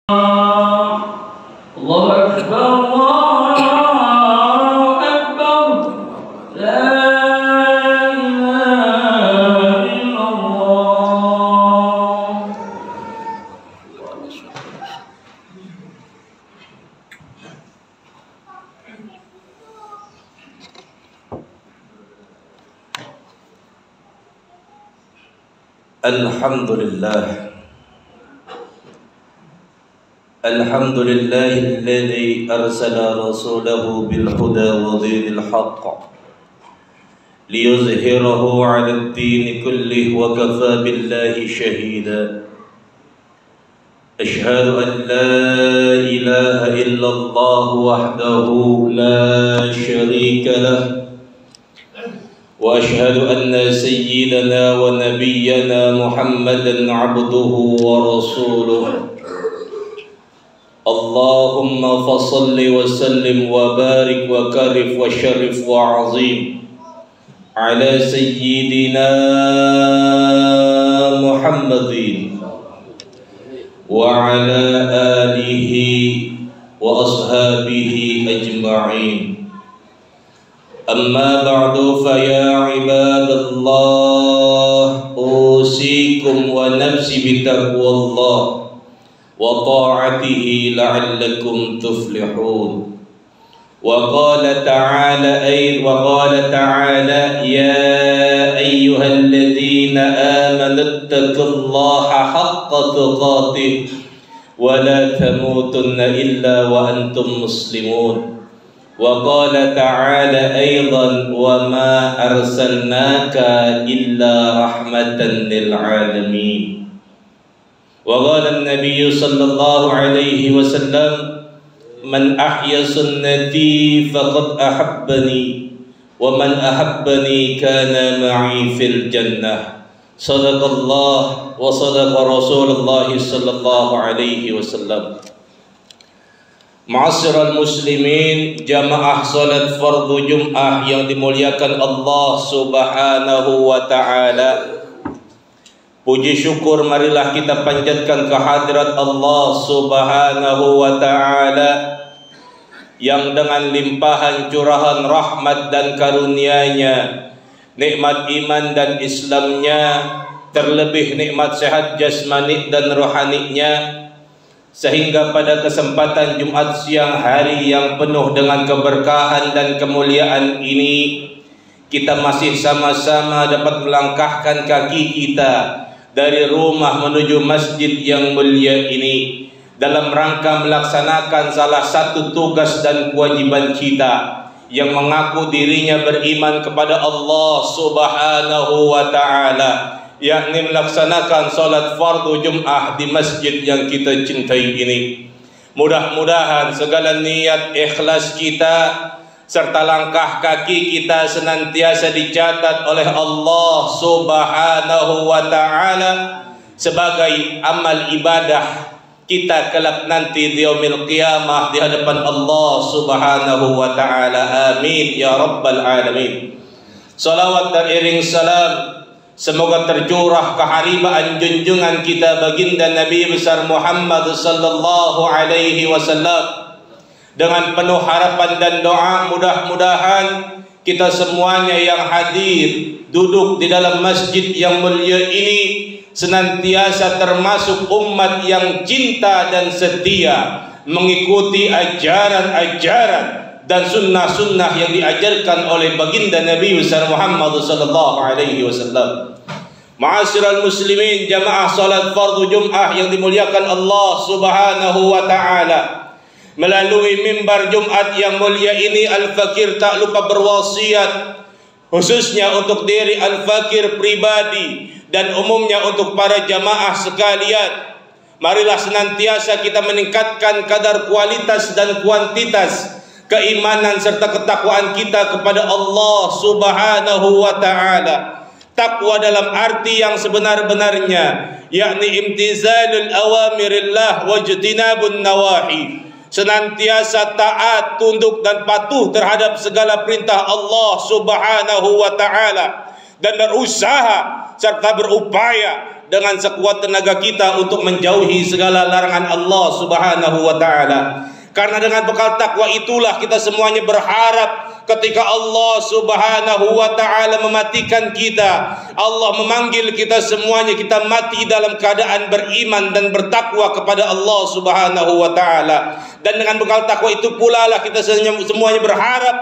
الله أكبر الله أكبر لا إله إلا الله. الحمد لله الحمد لله الذي أرسل رسوله بالهدى ودين الحق ليظهره على الدين كله وكفى بالله شهيدا. أشهد أن لا إله إلا الله وحده لا شريك له، وأشهد أن سيدنا ونبينا محمدا عبده ورسوله. اللهم فصل وسلم وبارك وكرم وشرف وعظيم على سيدنا محمد وعلى آله وأصحابه أجمعين. أما بعد فيا عباد الله أوصيكم ونفسي بتقوى الله وطاعته لعلكم تفلحون. وقال تعالى يا أيها الذين آمنوا اتقوا الله حق تقاته ولا تموتن إلا وأنتم مسلمون. وقال تعالى أيضا وما أرسلناك إلا رحمة للعالمين. وقال النبي صلى الله عليه وسلم من أحيا سنتي فقد أحبني ومن أحبني كان معي في الجنة. صدق الله وصدق رسول الله صلى الله عليه وسلم. Ma'asyiral muslimin, jamaah salat fardu Jum'ah yang dimuliakan Allah Subhanahu wa ta'ala. Puji syukur marilah kita panjatkan kehadirat Allah Subhanahu wa ta'ala yang dengan limpahan curahan rahmat dan karunia-Nya, nikmat iman dan Islamnya, terlebih nikmat sehat jasmani dan rohaninya, sehingga pada kesempatan Jumat siang hari yang penuh dengan keberkahan dan kemuliaan ini, kita masih sama-sama dapat melangkahkan kaki kita dari rumah menuju masjid yang mulia ini dalam rangka melaksanakan salah satu tugas dan kewajiban kita yang mengaku dirinya beriman kepada Allah Subhanahu wa ta'ala, yakni melaksanakan salat fardu Jum'ah di masjid yang kita cintai ini. Mudah-mudahan segala niat ikhlas kita serta langkah kaki kita senantiasa dicatat oleh Allah Subhanahu wa ta'ala sebagai amal ibadah kita kelak nanti di yaumil qiyamah di hadapan Allah Subhanahu wa ta'ala. Amin ya rabbal alamin. Salawat dan iring salam semoga tercurah keharibaan junjungan kita baginda Nabi besar Muhammad sallallahu alaihi wasallam. Dengan penuh harapan dan doa, mudah-mudahan kita semuanya yang hadir duduk di dalam masjid yang mulia ini senantiasa termasuk umat yang cinta dan setia mengikuti ajaran-ajaran dan sunnah-sunnah yang diajarkan oleh baginda Nabi besar Muhammad sallallahu alaihi wasallam. Ma'asyiral muslimin, jamaah salat fardu Jum'ah yang dimuliakan Allah Subhanahu wa ta'ala. Melalui mimbar Jumat yang mulia ini, Al-Fakir tak lupa berwasiat khususnya untuk diri Al-Fakir pribadi dan umumnya untuk para jamaah sekalian. Marilah senantiasa kita meningkatkan kadar kualitas dan kuantitas keimanan serta ketakwaan kita kepada Allah Subhanahu wa ta'ala. Takwa dalam arti yang sebenar-benarnya, yakni imtizalul awamirillah wajtinabun nawahi, senantiasa taat, tunduk dan patuh terhadap segala perintah Allah Subhanahu wa ta'ala dan berusaha serta berupaya dengan sekuat tenaga kita untuk menjauhi segala larangan Allah Subhanahu wa taala. Karena dengan bekal takwa itulah kita semuanya berharap ketika Allah Subhanahu wa taala mematikan kita, Allah memanggil kita semuanya, kita mati dalam keadaan beriman dan bertakwa kepada Allah Subhanahu wa taala. Dan dengan bekal takwa itu pula lah kita semuanya berharap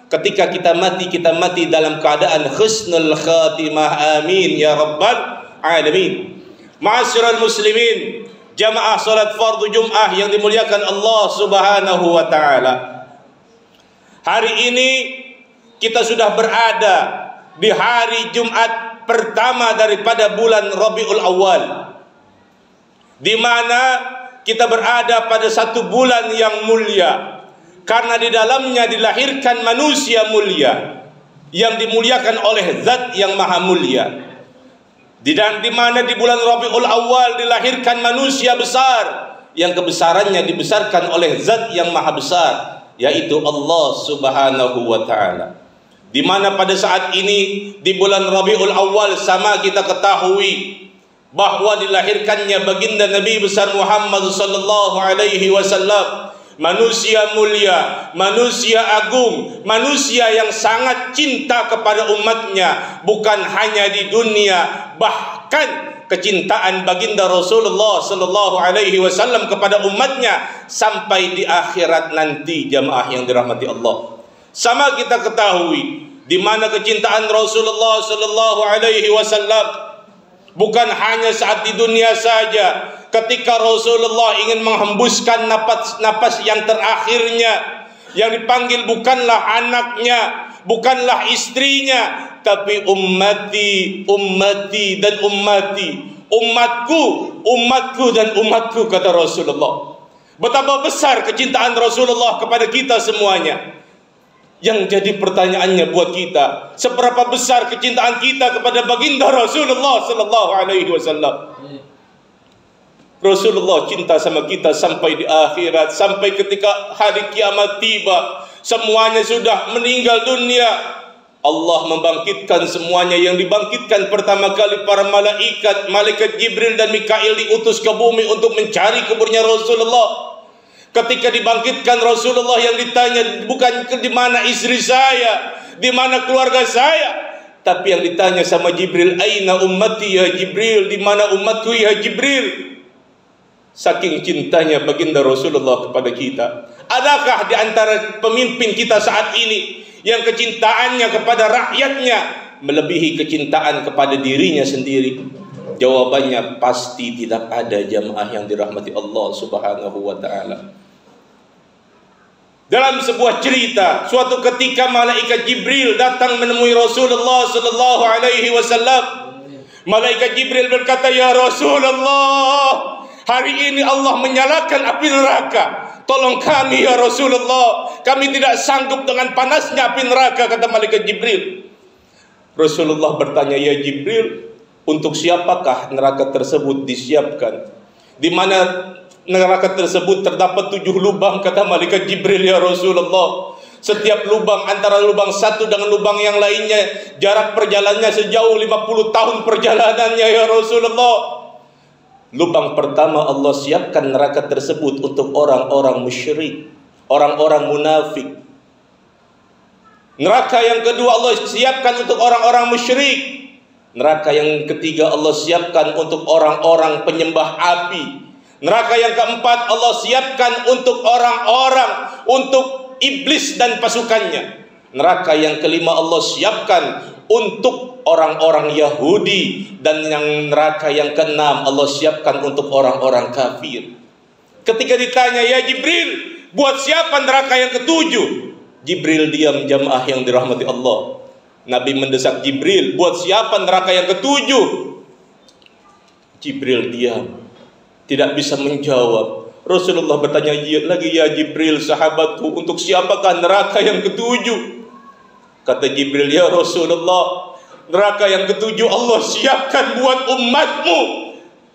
ketika kita mati dalam keadaan husnul khatimah. Amin ya rabbal alamin. Ma'asyiral muslimin, jamaah salat fardu Jum'ah yang dimuliakan Allah Subhanahu wa taala. Hari ini kita sudah berada di hari Jumat pertama daripada bulan Rabiul Awal, di mana kita berada pada satu bulan yang mulia, karena di dalamnya dilahirkan manusia mulia yang dimuliakan oleh Zat yang maha mulia. Di mana di bulan Rabiul Awal dilahirkan manusia besar yang kebesarannya dibesarkan oleh Zat yang maha besar, yaitu Allah Subhanahu wa taala. Di mana pada saat ini di bulan Rabiul Awal sama kita ketahui bahwa dilahirkannya baginda Nabi besar Muhammad sallallahu alaihi wasallam, manusia mulia, manusia agung, manusia yang sangat cinta kepada umatnya, bukan hanya di dunia, bahkan kecintaan baginda Rasulullah sallallahu alaihi wasallam kepada umatnya sampai di akhirat nanti, jamaah yang dirahmati Allah. Sama kita ketahui di mana kecintaan Rasulullah sallallahu alaihi wasallam bukan hanya saat di dunia saja, ketika Rasulullah ingin menghembuskan napas yang terakhirnya, yang dipanggil bukanlah anaknya, bukanlah istrinya, tapi ummati, ummati dan ummati, umatku, umatku dan umatku, kata Rasulullah. Betapa besar kecintaan Rasulullah kepada kita semuanya. Yang jadi pertanyaannya buat kita, seberapa besar kecintaan kita kepada baginda Rasulullah sallallahu alaihi wasallam? Rasulullah cinta sama kita sampai di akhirat, sampai ketika hari kiamat tiba, semuanya sudah meninggal dunia, Allah membangkitkan semuanya. Yang dibangkitkan pertama kali para malaikat, malaikat Jibril dan Mikail diutus ke bumi untuk mencari kuburnya Rasulullah. Ketika dibangkitkan Rasulullah, yang ditanya bukan di mana istri saya, di mana keluarga saya, tapi yang ditanya sama Jibril, aina ummati ya Jibril, di mana umatku ya Jibril. Saking cintanya baginda Rasulullah kepada kita. Adakah di antara pemimpin kita saat ini yang kecintaannya kepada rakyatnya melebihi kecintaan kepada dirinya sendiri? Jawabannya pasti tidak ada, jamaah yang dirahmati Allah Subhanahu wa taala. Dalam sebuah cerita, suatu ketika malaikat Jibril datang menemui Rasulullah sallallahu alaihi wasallam. Malaikat Jibril berkata, "Ya Rasulullah, hari ini Allah menyalakan api neraka. Tolong kami ya Rasulullah, kami tidak sanggup dengan panasnya api neraka," kata malaikat Jibril. Rasulullah bertanya, "Ya Jibril, untuk siapakah neraka tersebut disiapkan? Di mana neraka tersebut terdapat 7 lubang," kata malaikat Jibril, "ya Rasulullah. Setiap lubang antara lubang satu dengan lubang yang lainnya jarak perjalanannya sejauh 50 tahun perjalanannya, ya Rasulullah." Lubang pertama Allah siapkan neraka tersebut untuk orang-orang musyrik, orang-orang munafik. Neraka yang kedua Allah siapkan untuk orang-orang musyrik. Neraka yang ketiga Allah siapkan untuk orang-orang penyembah api. Neraka yang keempat Allah siapkan untuk orang-orang, untuk iblis dan pasukannya. Neraka yang kelima Allah siapkan untuk orang-orang Yahudi. Dan yang neraka yang keenam Allah siapkan untuk orang-orang kafir. Ketika ditanya, "Ya Jibril, buat siapa neraka yang ketujuh?" Jibril diam, jamaah yang dirahmati Allah. Nabi mendesak Jibril, "Buat siapa neraka yang ketujuh?" Jibril diam, tidak bisa menjawab. Rasulullah bertanya lagi, "Ya Jibril, sahabatku, untuk siapakah neraka yang ketujuh?" Kata Jibril, "Ya Rasulullah, neraka yang ketujuh Allah siapkan buat umatmu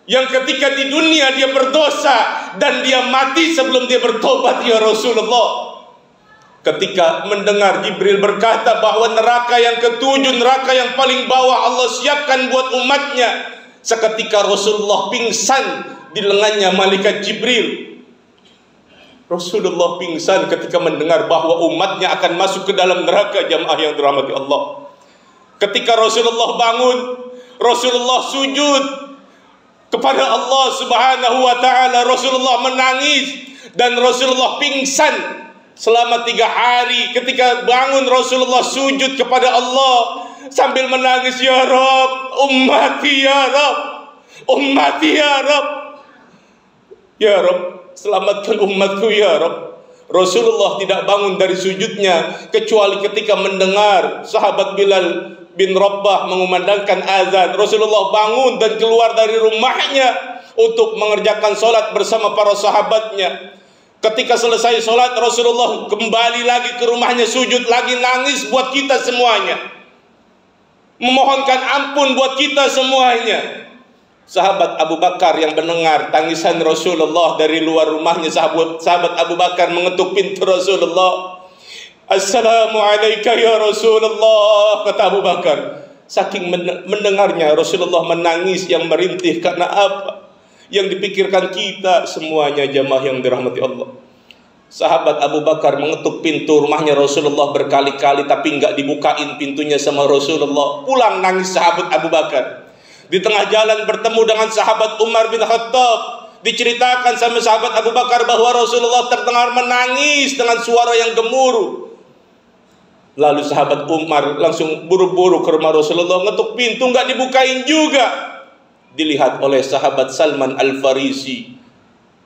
yang ketika di dunia dia berdosa dan dia mati sebelum dia bertobat, ya Rasulullah." Ketika mendengar Jibril berkata bahwa neraka yang ketujuh, neraka yang paling bawah Allah siapkan buat umatnya, Seketika Rasulullah pingsan di lengannya malaikat Jibril. Rasulullah pingsan ketika mendengar bahwa umatnya akan masuk ke dalam neraka, jamaah yang dirahmati Allah. Ketika Rasulullah bangun, Rasulullah sujud kepada Allah Subhanahu wa ta'ala. Rasulullah menangis dan Rasulullah pingsan selama 3 hari. Ketika bangun, Rasulullah sujud kepada Allah sambil menangis, ya Rabb, ummati ya Rabb, ummati ya Rabb, ya Rabb, selamatkan umatku ya Rabb. Rasulullah tidak bangun dari sujudnya kecuali ketika mendengar sahabat Bilal bin Rabah mengumandangkan azan. Rasulullah bangun dan keluar dari rumahnya untuk mengerjakan solat bersama para sahabatnya. Ketika selesai solat, Rasulullah kembali lagi ke rumahnya, sujud lagi, nangis buat kita semuanya, memohonkan ampun buat kita semuanya. Sahabat Abu Bakar yang mendengar tangisan Rasulullah dari luar rumahnya, sahabat Abu Bakar mengetuk pintu Rasulullah. Assalamualaikum ya Rasulullah, kata Abu Bakar. Saking mendengarnya, Rasulullah menangis yang merintih. Karena apa? Yang dipikirkan kita semuanya, jamaah yang dirahmati Allah. Sahabat Abu Bakar mengetuk pintu rumahnya Rasulullah berkali-kali, tapi enggak dibukain pintunya sama Rasulullah. Pulang nangis sahabat Abu Bakar. Di tengah jalan bertemu dengan sahabat Umar bin Khattab. Diceritakan sama sahabat Abu Bakar bahwa Rasulullah terdengar menangis dengan suara yang gemuruh. Lalu sahabat Umar langsung buru-buru ke rumah Rasulullah, ngetuk pintu, enggak dibukain juga. Dilihat oleh sahabat Salman Al-Farisi.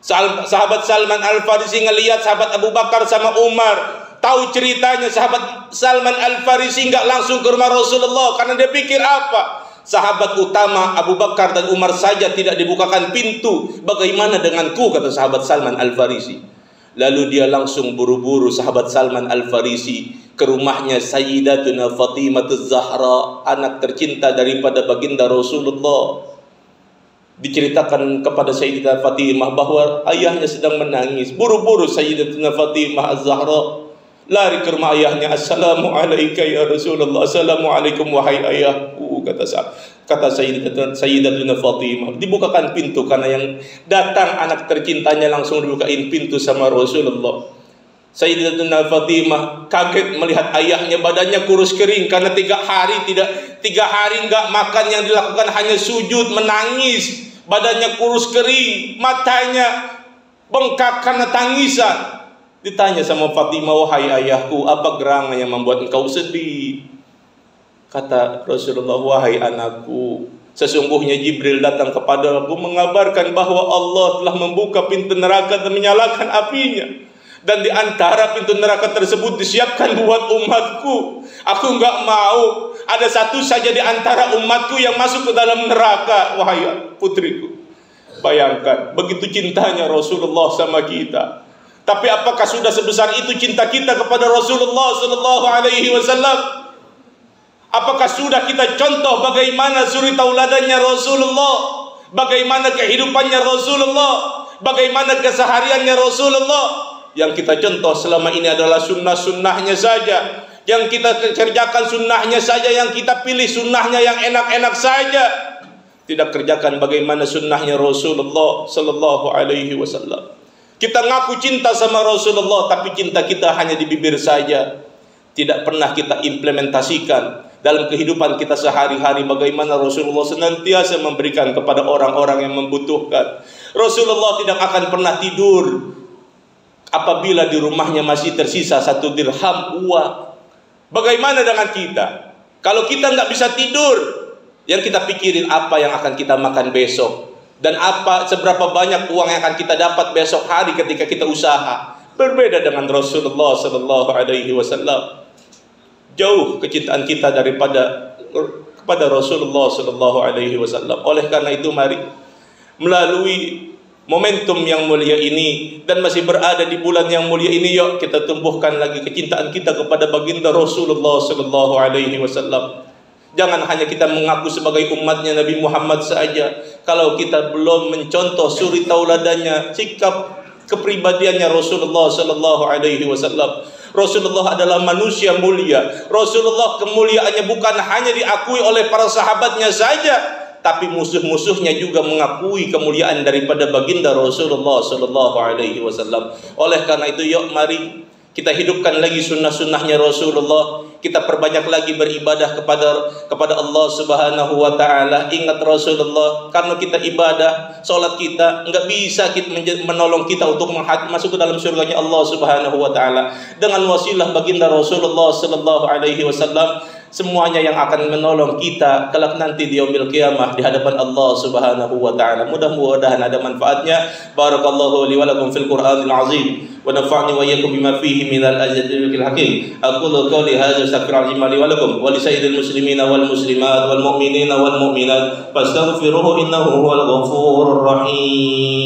Sahabat Salman Al-Farisi ngelihat sahabat Abu Bakar sama Umar. Tahu ceritanya, sahabat Salman Al-Farisi enggak langsung ke rumah Rasulullah karena dia pikir apa? Sahabat utama Abu Bakar dan Umar saja tidak dibukakan pintu, bagaimana denganku, kata sahabat Salman Al-Farisi. Lalu dia langsung buru-buru sahabat Salman Al-Farisi ke rumahnya Sayyidatuna Fatimah Az-Zahra, anak tercinta daripada baginda Rasulullah. Diceritakan kepada Sayyidatuna Fatimah bahwa ayahnya sedang menangis. Buru-buru Sayyidatuna Fatimah Az-Zahra lari ke rumah ayahnya. Assalamualaikum ya Rasulullah, assalamualaikum wahai ayahku, kata Sayyidatuna Fatimah. Dibukakan pintu karena yang datang anak tercintanya, langsung dibukain pintu sama Rasulullah. Sayyidatuna Fatimah kaget melihat ayahnya, badannya kurus kering karena 3 hari enggak makan, yang dilakukan hanya sujud, menangis. Badannya kurus kering, matanya bengkak karena tangisan. Ditanya sama Fatimah, wahai ayahku, apa gerangan yang membuat engkau sedih? Kata Rasulullah, wahai anakku, sesungguhnya Jibril datang kepada aku mengabarkan bahwa Allah telah membuka pintu neraka dan menyalakan apinya. Dan di antara pintu neraka tersebut disiapkan buat umatku. Aku enggak mau ada satu saja di antara umatku yang masuk ke dalam neraka. Wahai putriku, bayangkan begitu cintanya Rasulullah sama kita. Tapi apakah sudah sebesar itu cinta kita kepada Rasulullah sallallahu alaihi wasallam? Apakah sudah kita contoh bagaimana suri tauladannya Rasulullah, bagaimana kehidupannya Rasulullah, bagaimana kesehariannya Rasulullah? Yang kita contoh selama ini adalah sunnah-sunnahnya saja, yang kita kerjakan sunnahnya saja, yang kita pilih sunnahnya yang enak-enak saja, tidak kerjakan bagaimana sunnahnya Rasulullah sallallahu alaihi wasallam. Kita ngaku cinta sama Rasulullah, tapi cinta kita hanya di bibir saja, tidak pernah kita implementasikan dalam kehidupan kita sehari-hari. Bagaimana Rasulullah senantiasa memberikan kepada orang-orang yang membutuhkan. Rasulullah tidak akan pernah tidur apabila di rumahnya masih tersisa 1 dirham uang. Bagaimana dengan kita? Kalau kita nggak bisa tidur, yang kita pikirin apa yang akan kita makan besok, dan seberapa banyak uang yang akan kita dapat besok hari ketika kita usaha. Berbeda dengan Rasulullah sallallahu alaihi wasallam. Jauh kecintaan kita kepada Rasulullah sallallahu alaihi wasallam. Oleh karena itu, mari melalui momentum yang mulia ini dan masih berada di bulan yang mulia ini, yuk kita tumbuhkan lagi kecintaan kita kepada baginda Rasulullah sallallahu alaihi wasallam. Jangan hanya kita mengaku sebagai umatnya Nabi Muhammad saja, kalau kita belum mencontoh suri tauladannya, sikap kepribadiannya Rasulullah sallallahu alaihi wasallam. Rasulullah adalah manusia mulia. Rasulullah kemuliaannya bukan hanya diakui oleh para sahabatnya saja, tapi musuh-musuhnya juga mengakui kemuliaan daripada baginda Rasulullah sallallahu alaihi wasallam. Oleh karena itu, yuk mari kita hidupkan lagi sunnah-sunnahnya Rasulullah. Kita perbanyak lagi beribadah kepada Allah Subhanahu wa taala. Ingat Rasulullah, karena kita ibadah, salat kita enggak bisa menolong kita untuk masuk ke dalam surganya Allah Subhanahu wa taala. Dengan wasilah baginda Rasulullah sallallahu alaihi wasallam, semuanya yang akan menolong kita kelak nanti di yaumil qiyamah di hadapan Allah Subhanahu wa taala. Mudah-mudahan ada manfaatnya. Barakallahu li wa lakum fil Qur'anil azim wa nafa'ni wa iyyakum bima fihi minal ajril hakim. Aqulu qawli hadza astaghfirullahi li wa lakum wa li sayyidil muslimina wal muslimat wal mu'minina wal mu'minat fastaghfiruhu innahu huwal ghafurur rahim.